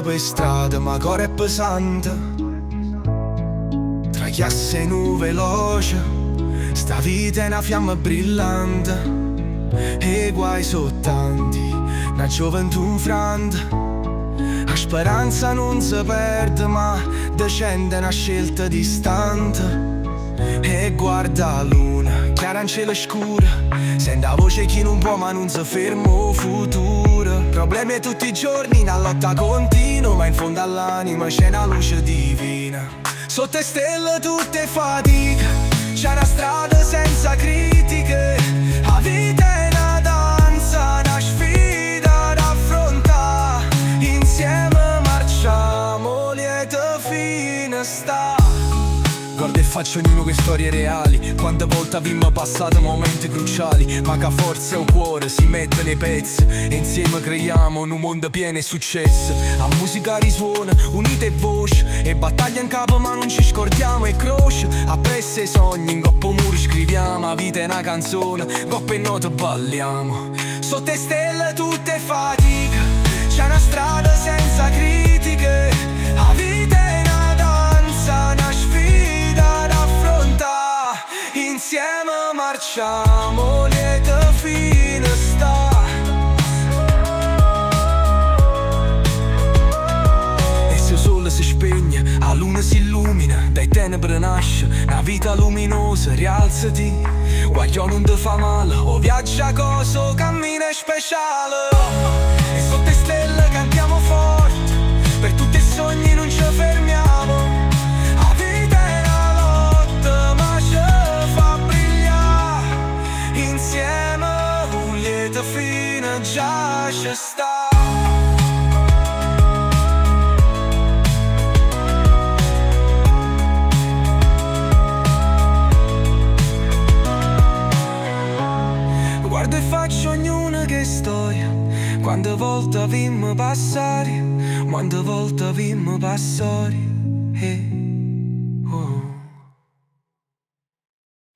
per strada, ma cuore è pesante. Tra chiasse e nuove veloce, sta vita è una fiamma brillante. E guai so tanti, una gioventù infranta. La speranza non si perde, ma decende una scelta distante. E guarda la luna, chiara in cielo scuro, sente la voce chi non può ma non si ferma il futuro. Problemi tutti i giorni, una lotta continua, ma in fondo all'anima c'è una luce divina. Sotto le stelle tutte fatica, c'è una strada senza critiche. La vita è una danza, una sfida da affrontare. Insieme marciamo, lieto fine sta. Guarda e faccio ognuno che storie reali. Quante volte abbiamo passato momenti cruciali, ma che forza e cuore si mette nei pezzi e insieme creiamo un mondo pieno di successo. La musica risuona, unite voci e battaglia in capo ma non ci scordiamo e croce. Appresso i sogni, in coppo muri scriviamo. La vita è una canzone, coppe e note balliamo. Sotto le stelle tutte fatica, c'è una strada senza critiche. La vita è una danza, una sfida da affrontare. Insieme marciamo, lieto fine sta. E se il sole si spegne, la luna si illumina, dai tenebre nasce una vita luminosa. Rialzati, guagliò non ti fa male, o viaggia cosa, cammina è speciale. E sotto le stelle cantiamo forte, per tutti i sogni non ci fermiamo. La vita è una lotta ma ci fa brillare. Insieme un lieto fine già ci sta. Guardo e faccio ognuna che storia. Quante volte avimmo passare, quante volte avimmo passare. Oh.